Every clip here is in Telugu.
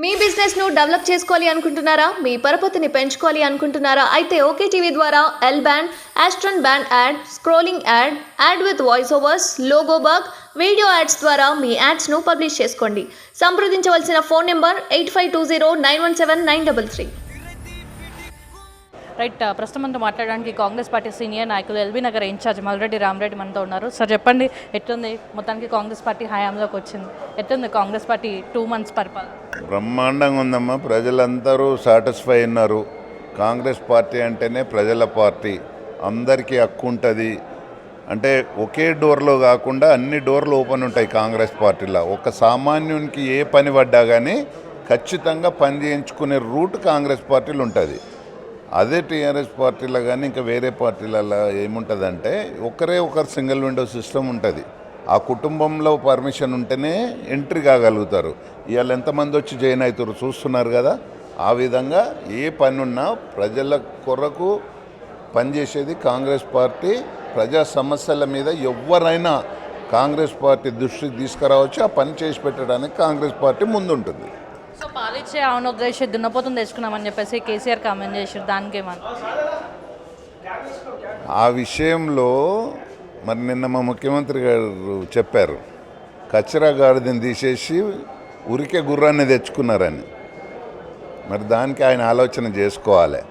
మీ బిజినెస్ ను డెవలప్ చేసుకోవాలి అనుకుంటున్నారా? మీ పరపతిని పెంచుకోవాలి అనుకుంటున్నారా? అయితే ఓకే టీవీ ద్వారా L band, aston band ad, scrolling ad, ad with voice overs, logo bug, video ads ద్వారా మీ యాడ్స్ ను పబ్లిష్ చేసుకోండి. సంప్రదించవలసిన ఫోన్ నెంబర్ 8520917933. రైట్, ప్రస్తుతం మనతో మాట్లాడడానికి కాంగ్రెస్ పార్టీ సీనియర్ నాయకులు ఎల్బీ నగర్ ఇన్ఛార్జ్ మల్రెడ్డి రామరెడ్డి మనతో ఉన్నారు. సార్ చెప్పండి, ఎట్లుంది మొత్తానికి కాంగ్రెస్ పార్టీ హయాంలోకి వచ్చింది, ఎట్లుంది కాంగ్రెస్ పార్టీ 2 months పరిపాలన? బ్రహ్మాండంగా ఉందమ్మా. ప్రజలందరూ సాటిస్ఫై ఉన్నారు. కాంగ్రెస్ పార్టీ అంటేనే ప్రజల పార్టీ, అందరికీ హక్కు ఉంటుంది. అంటే ఒకే డోర్లో కాకుండా అన్ని డోర్లు ఓపెన్ ఉంటాయి కాంగ్రెస్ పార్టీలో. ఒక సామాన్యునికి ఏ పని పడ్డా కానీ ఖచ్చితంగా పని చేయించుకునే రూట్ కాంగ్రెస్ పార్టీలు ఉంటుంది. అదే టీఆర్ఎస్ పార్టీలో కానీ ఇంకా వేరే పార్టీలలో ఏముంటుందంటే ఒకరు సింగిల్ విండో సిస్టమ్ ఉంటుంది. ఆ కుటుంబంలో పర్మిషన్ ఉంటేనే ఎంట్రీ కాగలుగుతారు. ఇవాళ ఎంతమంది వచ్చి జాయిన్ అవుతారు చూస్తున్నారు కదా. ఆ విధంగా ఏ పని ఉన్నా ప్రజల కొరకు పనిచేసేది కాంగ్రెస్ పార్టీ. ప్రజా సమస్యల మీద ఎవరైనా కాంగ్రెస్ పార్టీ దృష్టికి తీసుకురావచ్చు. ఆ పని చేసి పెట్టడానికి కాంగ్రెస్ పార్టీ ముందుంటుంది. సో పాలిచ్చే అవును ఉద్దేశం దున్నపోతం తెచ్చుకున్నామని చెప్పేసి కేసీఆర్ కామెంట్ చేశారు, దానికి ఏమన్నా? ఆ విషయంలో మరి నిన్న మా ముఖ్యమంత్రి గారు చెప్పారు, కచరా గాడిదని తీసేసి ఉరికే గుర్రాన్ని తెచ్చుకున్నారని. మరి దానికి ఆయన ఆలోచన చేసుకోవాలి.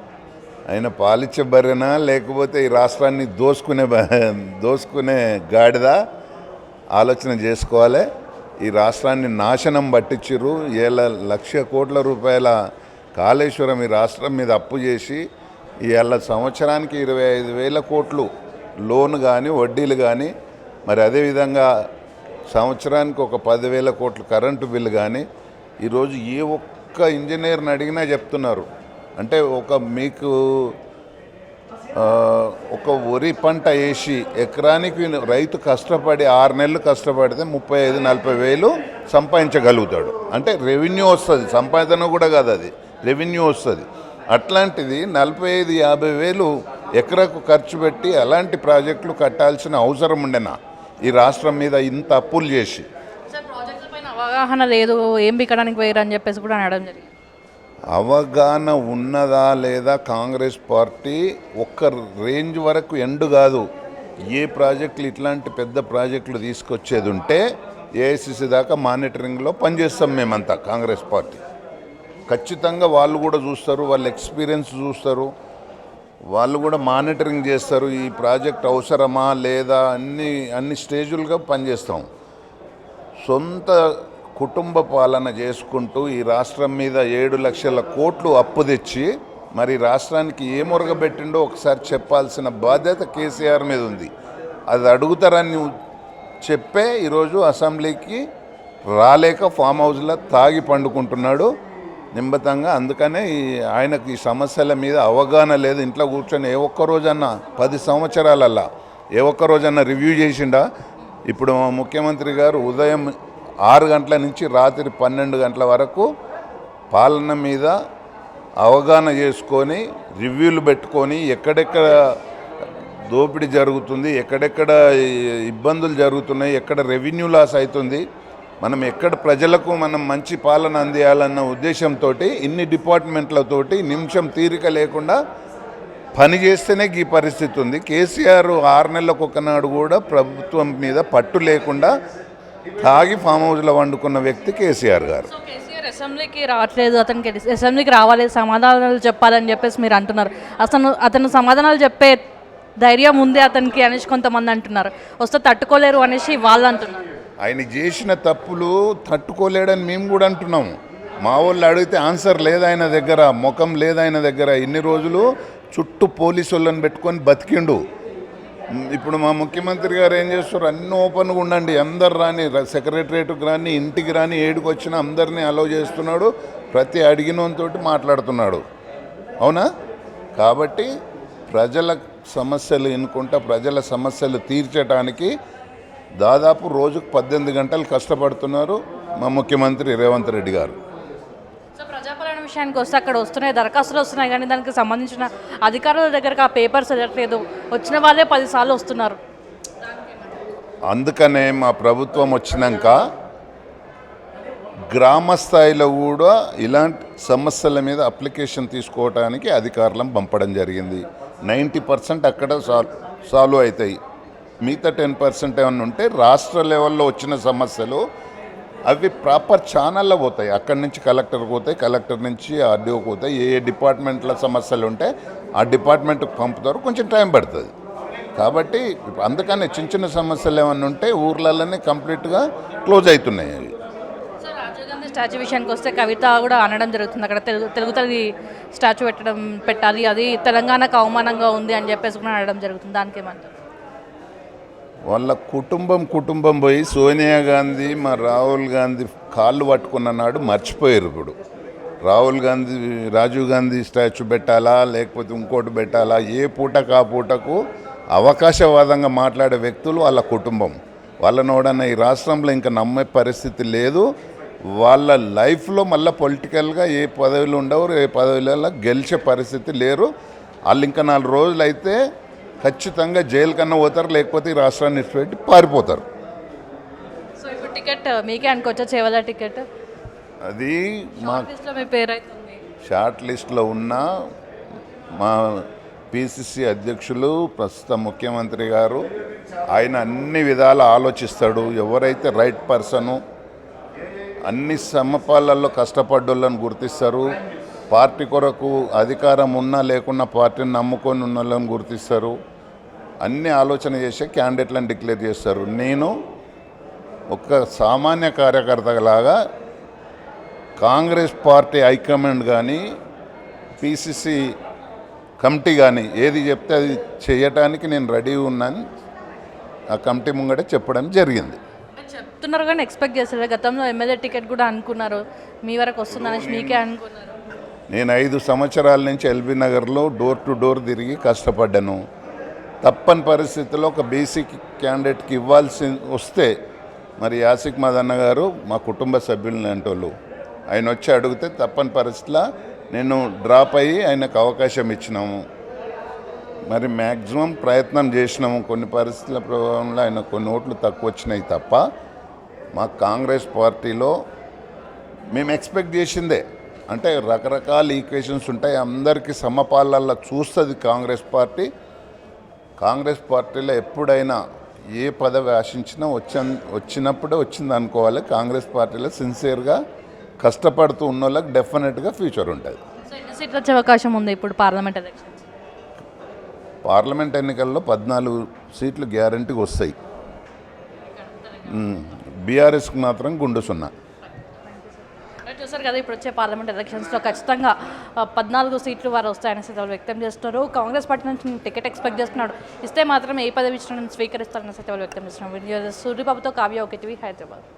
ఆయన పాలిచ్చే బర్రెనా లేకపోతే ఈ రాష్ట్రాన్ని దోసుకునే గాడిద ఆలోచన చేసుకోవాలి. ఈ రాష్ట్రాన్ని నాశనం పట్టించారు. 1,00,00,000 కోట్ల రూపాయల కాళేశ్వరం ఈ రాష్ట్రం మీద అప్పు చేసి ఇవాళ సంవత్సరానికి 25,000 కోట్లు లోన్ కానీ వడ్డీలు కానీ, మరి అదేవిధంగా సంవత్సరానికి ఒక 10,000 కోట్లు కరెంటు బిల్లు కానీ, ఈరోజు ఏ ఒక్క ఇంజనీర్ని అడిగినా చెప్తున్నారు. అంటే మీకు ఒక వరి పంట వేసి ఎకరానికి రైతు కష్టపడి 6 నెలలు కష్టపడితే 35-40 వేలు సంపాదించగలుగుతాడు. అంటే రెవెన్యూ వస్తుంది, సంపాదన కూడా కాదు, అది రెవెన్యూ వస్తుంది. అట్లాంటిది 45-50 వేలు ఎకరకు ఖర్చు పెట్టి అలాంటి ప్రాజెక్టులు కట్టాల్సిన అవసరం ఉండేనా ఈ రాష్ట్రం మీద ఇంత అప్పులు చేసి? అవగాహన లేదు, ఏం బిక్కడానికి పోయారు అని చెప్పేసి కూడా అనడం జరిగింది. అవగాహన ఉన్నదా లేదా? కాంగ్రెస్ పార్టీ ఒక్క రేంజ్ వరకు ఎండు కాదు. ఏ ప్రాజెక్టులు ఇట్లాంటి పెద్ద ప్రాజెక్టులు తీసుకొచ్చేది ఉంటే ఏఐసిసి దాకా మానిటరింగ్లో పనిచేస్తాం మేమంతా. కాంగ్రెస్ పార్టీ ఖచ్చితంగా వాళ్ళు కూడా చూస్తారు, వాళ్ళ ఎక్స్పీరియన్స్ చూస్తారు, వాళ్ళు కూడా మానిటరింగ్ చేస్తారు. ఈ ప్రాజెక్ట్ అవసరమా లేదా అన్ని స్టేజులుగా పనిచేస్తాం. సొంత కుటుంబ పాలన చేసుకుంటూ ఈ రాష్ట్రం మీద 7,00,000 కోట్లు అప్పు తెచ్చి మరి రాష్ట్రానికి ఏ మురగబెట్టిండో ఒకసారి చెప్పాల్సిన బాధ్యత కేసీఆర్ మీద ఉంది. అది అడుగుతారని చెప్పే ఈరోజు అసెంబ్లీకి రాలేక ఫామ్ హౌస్లో తాగి పండుకుంటున్నాడు నింబతంగా. అందుకనే ఆయనకు ఈ సమస్యల మీద అవగాహన లేదు. ఇంట్లో కూర్చొని ఏ ఒక్కరోజన్నా 10 సంవత్సరాలల్లా ఏ ఒక్కరోజన్నా రివ్యూ చేసిండా? ఇప్పుడు మా ముఖ్యమంత్రి గారు ఉదయం 6 గంటల నుంచి రాత్రి 12 గంటల వరకు పాలన మీద అవగాహన చేసుకొని రివ్యూలు పెట్టుకొని ఎక్కడెక్కడ దోపిడీ జరుగుతుంది, ఎక్కడెక్కడ ఇబ్బందులు జరుగుతున్నాయి, ఎక్కడ రెవెన్యూ లాస్ అవుతుంది, మనం ఎక్కడ ప్రజలకు మనం మంచి పాలన అందియాలన్న ఉద్దేశంతో ఇన్ని డిపార్ట్మెంట్లతోటి నిమిషం తీరిక లేకుండా పని చేస్తేనే ఈ పరిస్థితి ఉంది. కేసీఆర్ 6 నెలలకు ఒకనాడు కూడా ప్రభుత్వం మీద పట్టు లేకుండా తాగి ఫామ్ హౌస్లో వండుకున్న వ్యక్తి కేసీఆర్ గారు. కేసీఆర్ అసెంబ్లీకి రావట్లేదు, అతనికి అసెంబ్లీకి రావాలి, సమాధానాలు చెప్పాలని చెప్పేసి మీరు అంటున్నారు. అతను సమాధానాలు చెప్పే ధైర్యం ఉంది అతనికి అనేసి కొంతమంది అంటున్నారు. వస్తే తట్టుకోలేరు అనేసి వాళ్ళు అంటున్నారు. ఆయన చేసిన తప్పులు తట్టుకోలేడని మేము కూడా అంటున్నాము. మా వాళ్ళు అడిగితే ఆన్సర్ లేదు ఆయన దగ్గర, ముఖం లేదు ఆయన దగ్గర. ఇన్ని రోజులు చుట్టూ పోలీసు వాళ్ళని పెట్టుకొని బతికిండు. ఇప్పుడు మా ముఖ్యమంత్రి గారు ఏం చేస్తారు, అన్నీ ఓపెన్గా ఉండండి, అందరు రాని, సెక్రటరేట్కి రాని, ఇంటికి రాని, ఏడుకు వచ్చినా అందరినీ అలౌ చేస్తున్నాడు, ప్రతి అడిగినంతో మాట్లాడుతున్నాడు. అవునా? కాబట్టి ప్రజల సమస్యలు ఎన్నుకుంటా ప్రజల సమస్యలు తీర్చడానికి దాదాపు రోజుకు 18 గంటలు కష్టపడుతున్నారు మా ముఖ్యమంత్రి రేవంత్ రెడ్డి గారు. ప్రజాపాలన విషయానికి వస్తే అక్కడ వస్తున్నాయి, దరఖాస్తులు వస్తున్నాయి, కానీ దానికి సంబంధించిన అధికారుల దగ్గరకు ఆ పేపర్స్ ఎదట్లేదు. వచ్చిన వాళ్ళే 10 సార్లు వస్తున్నారు. అందుకనే మా ప్రభుత్వం వచ్చినాక గ్రామ స్థాయిలో కూడా ఇలాంటి సమస్యల మీద అప్లికేషన్ తీసుకోవడానికి అధికారులను పంపడం జరిగింది. 90% అక్కడ సాల్వ్ అవుతాయి. మిగతా 10% ఏమన్నా ఉంటే రాష్ట్ర లెవెల్లో వచ్చిన సమస్యలు అవి ప్రాపర్ ఛానల్లో పోతాయి. అక్కడి నుంచి కలెక్టర్కి పోతాయి, కలెక్టర్ నుంచి ఆర్డీఓకి పోతాయి. ఏ డిపార్ట్మెంట్ల సమస్యలు ఉంటే ఆ డిపార్ట్మెంట్కి పంపుతారు, కొంచెం టైం పడుతుంది. కాబట్టి అందుకని చిన్న చిన్న సమస్యలు ఏమన్నా ఉంటే ఊర్లలోనే కంప్లీట్గా క్లోజ్ అవుతున్నాయి అవి. సార్, రాజీవ్ గాంధీ స్టాచ్యూ విషయానికి వస్తే కవిత కూడా అనడం జరుగుతుంది, అక్కడ తెలుగు తల్లి స్టాచ్యూ పెట్టాలి, అది తెలంగాణకు అవమానంగా ఉంది అని చెప్పేసి కూడా అనడం జరుగుతుంది. దానికి ఏమంటారు? వాళ్ళ కుటుంబం పోయి సోనియా గాంధీ మా రాహుల్ గాంధీ కాళ్ళు పట్టుకున్న నాడు మర్చిపోయారు. ఇప్పుడు రాజీవ్ గాంధీ స్టాచ్యూ పెట్టాలా లేకపోతే ఇంకోటి పెట్టాలా, ఏ పూటకు ఆ పూటకు అవకాశవాదంగా మాట్లాడే వ్యక్తులు వాళ్ళ కుటుంబం. వాళ్ళని ఎవడన్నా ఈ రాష్ట్రంలో ఇంకా నమ్మే పరిస్థితి లేదు. వాళ్ళ లైఫ్లో మళ్ళీ పొలిటికల్గా ఏ పదవిలో ఉండవు, ఏ పదవిలో గెలిచే పరిస్థితి లేరు. వాళ్ళు ఇంకా 4 రోజులు అయితే ఖచ్చితంగా జైలు కన్నా పోతారు, లేకపోతే ఈ రాష్ట్రాన్ని ఇచ్చిపెట్టి పారిపోతారు. సో ఇప్పుడు టికెట్ మీకే అనుకోవచ్చా? చేవల టికెట్ అది మా లిస్ట్లో మీ పేరు అవుతుంది. షార్ట్ లిస్ట్లో ఉన్న మా పిసిసి అధ్యక్షులు ప్రస్తుత ముఖ్యమంత్రి గారు, ఆయన అన్ని విధాలు ఆలోచిస్తాడు. ఎవరైతే రైట్ పర్సను అన్ని సమపాలల్లో కష్టపడ్డోళ్ళని గుర్తిస్తారు. పార్టీ కొరకు అధికారం ఉన్నా లేకున్నా పార్టీని నమ్ముకొని ఉన్న వాళ్ళని గుర్తిస్తారు. అన్ని ఆలోచన చేసే క్యాండిడేట్లను డిక్లేర్ చేస్తారు. నేను ఒక సామాన్య కార్యకర్తలాగా కాంగ్రెస్ పార్టీ హైకమాండ్ కానీ పిసిసి కమిటీ కానీ ఏది చెప్తే అది చేయటానికి నేను రెడీ ఉన్నాను ఆ కమిటీ ముంగట చెప్పడం జరిగింది. చెప్తున్నారు కానీ ఎక్స్పెక్ట్ చేస్తారు. గతంలో ఎమ్మెల్యే టికెట్ కూడా అనుకున్నారు, మీ వరకు వస్తుందనేసి మీకే అనుకున్నారు. నేను 5 సంవత్సరాల నుంచి ఎల్బీ నగర్లో డోర్ టు డోర్ తిరిగి కష్టపడ్డాను. తప్పని పరిస్థితుల్లో ఒక బీసీ క్యాండిడేట్కి ఇవ్వాల్సి వస్తే మరి యాసిక్ మదన్న గారు మా కుటుంబ సభ్యులని అంటోళ్ళు, ఆయన వచ్చి అడిగితే తప్పని పరిస్థితిలో నేను డ్రాప్ అయ్యి ఆయనకు అవకాశం ఇచ్చినాము. మరి మ్యాక్సిమం ప్రయత్నం చేసినాము. కొన్ని పరిస్థితుల ప్రభావంలో ఆయన కొన్ని ఓట్లు తక్కువ వచ్చినాయి తప్ప మా కాంగ్రెస్ పార్టీలో మేము ఎక్స్పెక్ట్ చేసిందే. అంటే రకరకాల ఈక్వేషన్స్ ఉంటాయి, అందరికీ సమపాలల్లో చూస్తుంది కాంగ్రెస్ పార్టీ. కాంగ్రెస్ పార్టీలో ఎప్పుడైనా ఏ పదవి ఆశించినా వచ్చినప్పుడే వచ్చింది అనుకోవాలి. కాంగ్రెస్ పార్టీలో సిన్సియర్గా కష్టపడుతూ ఉన్న వాళ్ళకి డెఫినెట్గా ఫ్యూచర్ ఉంటుంది. సో ఎన్ని సీట్లు వచ్చే అవకాశం ఉంది ఇప్పుడు పార్లమెంట్ ఎలక్షన్స్? పార్లమెంట్ ఎన్నికల్లో 14 సీట్లు గ్యారంటీగా వస్తాయి. బీఆర్ఎస్కి మాత్రం గుండు సున్నా. చూసారు కదా, ఇప్పుడు వచ్చే పార్లమెంట్ ఎలక్షన్స్లో ఖచ్చితంగా 14 సీట్లు వారు వస్తాయనేసి వాళ్ళు వ్యక్తం చేస్తున్నారు. కాంగ్రెస్ పార్టీ నుంచి టికెట్ ఎక్స్పెక్ట్ చేస్తున్నాడు, ఇస్తే మాత్రం ఏ పదవి ఇచ్చినా స్వీకరిస్తారనేసి వాళ్ళు వ్యక్తం చేస్తున్నారు. సూర్యబాబుతో కావ్య, OKTV, హైదరాబాద్.